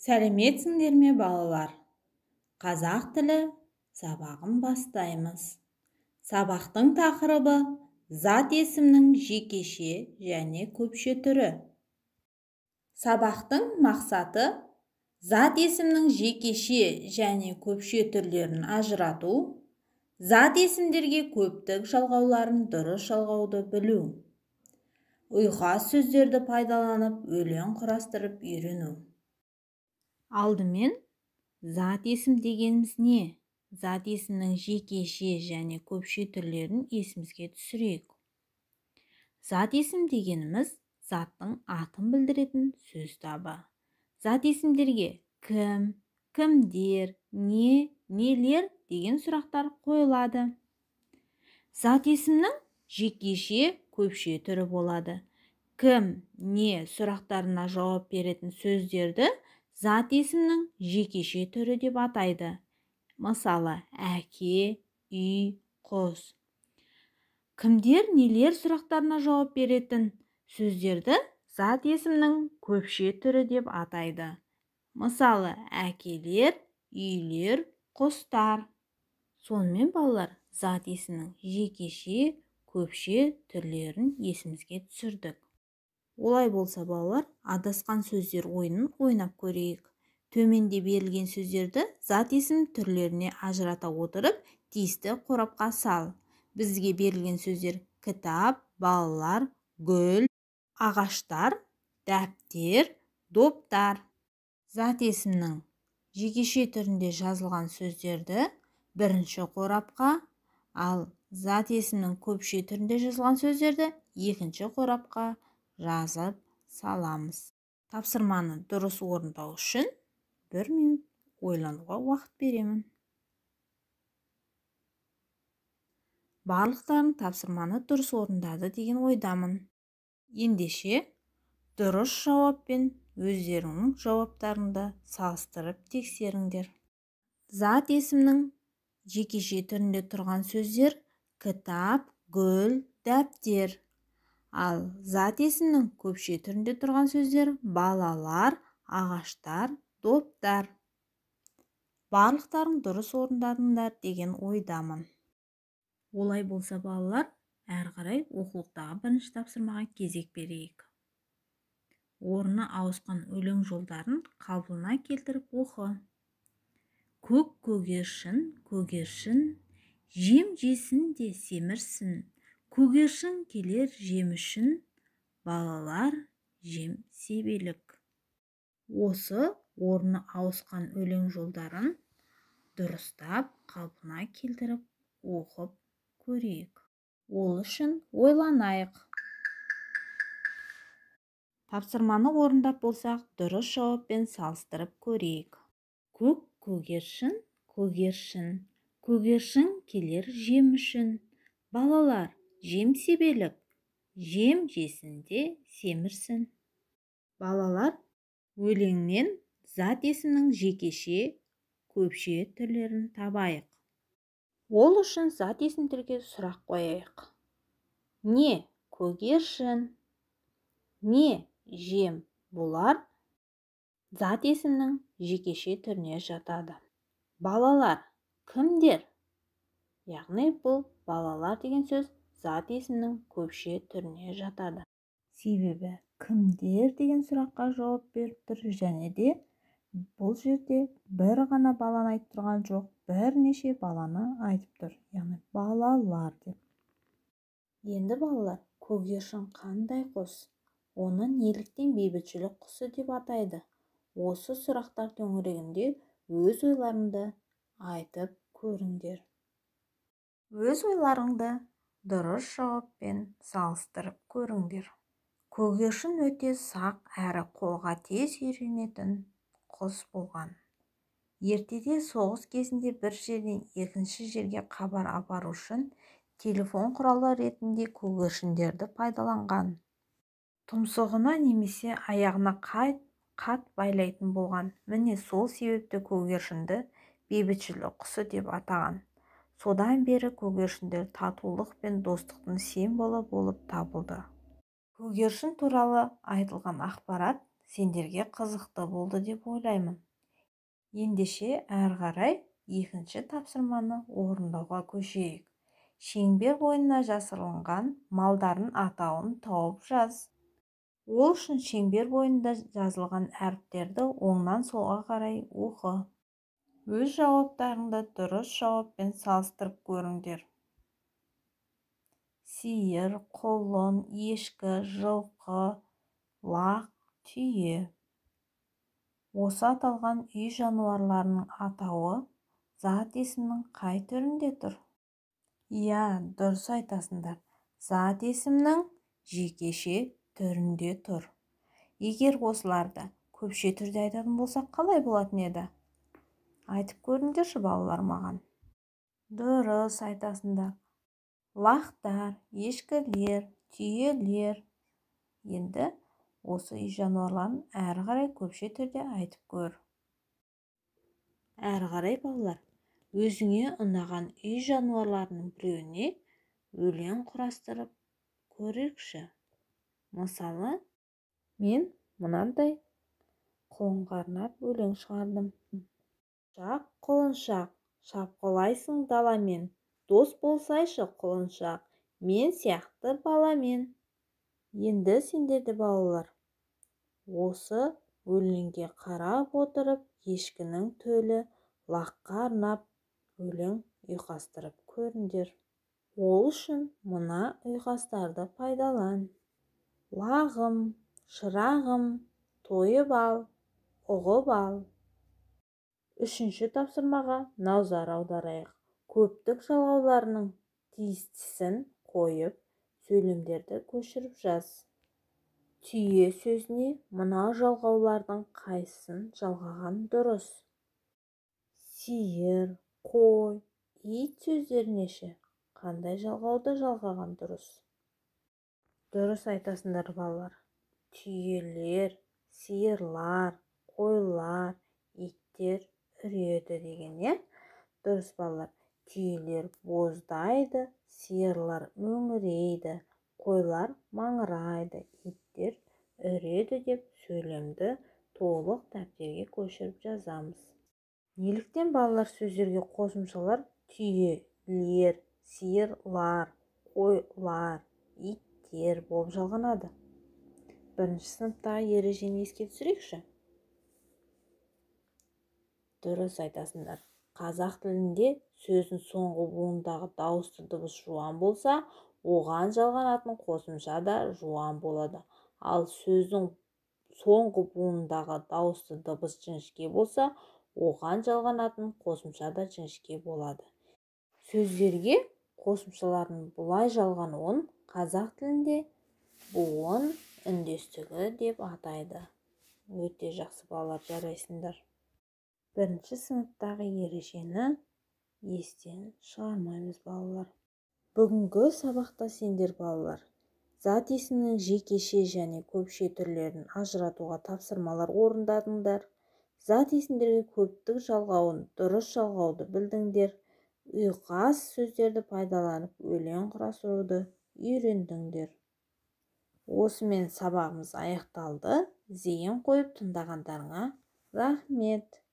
Сәлеметсіңдер ме балалар? Қазақ тілі сабағын бастаймыз. Сабақтың тақырыбы зат есімнің жекеше және көпше түрі. Сабақтың мақсаты зат есімнің жекеше және көпше түрлерін ажырату, зат есімдерге көптік жалғауларын дұрыс жалғауды білу. Ұйқас сөздерді пайдаланып өлең құрастырып үйрену. Алдымен зат есім дегеніміз не? Зат есімнің жекеше және көпше түрлерін есімізге түсірейік. Зат есім дегеніміз заттың атын білдіретін сөз табы. Зат есімдерге кім, кімдер, не, нелер деген сұрақтар қойылады. Зат есімнің жекеше көпше түрі болады. Кім, не сұрақтарына жауап беретін сөздерді зат есімнің жекеше түрі деп атайды. Мысалы, әке, үй, құс. Кімдер, нелер сұрақтарына жауап беретін сөздерді зат есімнің көпше түрі деп атайды. Мысалы, әкелер, үйлер, құстар. Сонымен балалар, зат есімнің жекеше, көпше түрлерін есімізге түсірдік. Олай болса балалар, адасқан сөздер ойынын ойнап көрейік. Төменде берілген сөздерді зат есім түрлеріне ажырата отырып, тиісті қорапқа сал. Бізге берілген сөздер кітап, балалар, гүл, ағаштар, дәптер, доптар. Зат есімнің жекеше түрінде жазылған сөздерді бірінші қорапқа, ал зат есімнің көпше түрінде жазылған сөздерді екінші қорапқа жазып саламыз. Тапсырманы дұрыс орындау үшін 1 минут ойлануға уақыт беремін. Барлықтарың тапсырманы дұрыс орындады деген ойдамын. Ендеше дұрыс жауаппен өздеріңнің жауаптарыңды салыстырып тексеріңдер. Зат есімнің жекеше түрінде тұрған сөздер кітап, гүл, дәптер. Ал зат есімнің көпше түрінде тұрған сөздер балалар, ағаштар, доптар. Барлықтарың дұрыс орындадыңдар деген ойдамын. Олай болса балалар, әрі қарай оқулықтағы бірінші тапсырмаға кезек берейік. Орны ауысқан өлең жолдарын қалпына келтіріп оқы. Көк көгершін, көгершін, жем жесін де семірсін. Көгершін келер жем үшін, балалар жем себелік. Осы орны ауысқан өлең жолдарын дұрыстап қалпына келтіріп оқып көрейік. Ол үшін ойланайық. Тапсырманы орындап болсақ, дұрыс жауаппен салыстырып көрейік. Көк көгершін, көгершін, көгершін келер жем үшін, балалар жем себелік, жем жесінде семірсін. Балалар, өлеңнен зат есімнің жекеше, көпше түрлерін табайық. Ол үшін зат есімдерге сұрақ қояйық. Не көгершін, не жем, бұлар зат есімнің жекеше түріне жатады. Балалар кімдер? Яғни бұл балалар деген сөз зат есімнің көпше түріне жатады. Себебі кімдер деген сұраққа жауап беріп тұр, және де бұл жерде бір ғана баланы айтып тұрған жоқ, бірнеше баланы айтып тұр. Яғни балалар деп. Енді балалар, көгершін қандай құс? Оны неліктен бейбітшілік құсы деп атайды? Осы сұрақтар төңірегінде өз ойларыңды айтып көріңдер. Өз ойларыңды дұрыс жауаппен салыстырып көріңдер. Көгершін өте сақ әрі қолға тез үйренетін құс болған. Ертеде соғыс кезінде бір жерден екінші жерге хабар апару үшін телефон құралы ретінде көгершіндерді пайдаланған. Тұмсығына немесе аяғына қат байлайтын болған. Міне сол себепті көгершінді бейбітшілік құсы деп атаған. Содан бері көгершіндер татулық пен достықтың символы болып табылды. Көгершін туралы айтылған ақпарат Сендерге қызықты болды деп ойлаймын. Ендеше әрі қарай екінші тапсырманы орындауға көшейік. Шеңбер бойына жасырылған малдардың атауын тауып жаз. Ол үшін шеңбер бойында жазылған әріптерді оңнан солға қарай оқы. Өз жауаптарыңды дұрыс жауаппен салыстырып көріңдер. Сиыр, құлын, ешкі, жылқы, лақ, түйе. Осы аталған үй жануарларының атауы зат есімнің қай түрінде тұр? Иә, дұрыс айтасыңдар. Зат есімнің жекеше түрінде тұр. Егер осыларды көпше түрде айтатын болсақ, қалай болатын еді? Айтып көріңдерші балалар маған. Дұрыс айтасыңдар. Лақтар, ешкілер, түйелер. Енді осы үй жануарларын әрі қарай көпше түрде айтып көр. Әрі қарай балалар, өзіңе ұнаған үй жануарларының біреуіне өлең құрастырып көрейікші. Мысалы, мен мынандай құлынға арнап өлең шығардым. Құлыншақ, құлыншақ, шапқылайсың даламен, дос болсайшы құлыншақ, мен сияқты баламен. Енді сендер де балалар, осы өлеңге қарап отырып, ешкінің төлі лаққа арнап өлең ұйқастырып көріңдер. Ол үшін мына ұйқастарды пайдалан. Лағым, шырағым, тойып ал, ұғып ал. Үшінші тапсырмаға назар аударайық. Көптік жалғауларының тиістісін қойып, сөйлемдерді көшіріп жаз. Түйе сөзіне мына жалғаулардың қайсысын жалғаған дұрыс? Сиыр, қой, ит сөздеріне ше қандай жалғауды жалғаған дұрыс? Дұрыс айтасыңдар балалар. Түйелер, сиырлар, қойлар, иттер үреді деген, е? Дұрыс балалар. Түйелер боздайды, сиырлар мөңірейді, қойлар маңырайды, иттер үреді деп сөйлемді толық дәптерге көшіріп жазамыз. Неліктен балалар сөздерге қосымшалар түйелер, сиырлар, қойлар, иттер болып жалғанады? Бірінші сыныптағы ережені еске түсірейікші. Дұрыс айтасыңдар. Қазақ тілінде сөздің соңғы буындағы дауысты дыбыс жуан болса, оған жалғанатын қосымша да жуан болады. Ал сөздің соңғы буындағы дауысты дыбыс жіңішке болса, оған жалғанатын қосымша да жіңішке болады. Сөздерге қосымшалардың бұлай жалғануын қазақ тілінде буын үндестігі деп атайды. Өте жақсы балалар, жарайсыңдар. Бірінші сыныптағы ережені естен шығармаймыз балалар. Бүгінгі сабақта сендер балалар зат есімнің жекеше және көпше түрлерін ажыратуға тапсырмалар орындадыңдар. Зат есімдерге көптік жалғауын, дұрыс жалғауды білдіңдер. Ұйқас сөздерді пайдаланып өлең құрастыруды үйрендіңдер. Осымен сабағымыз аяқталды. Зейін қойып тыңдағандарыңа рахмет.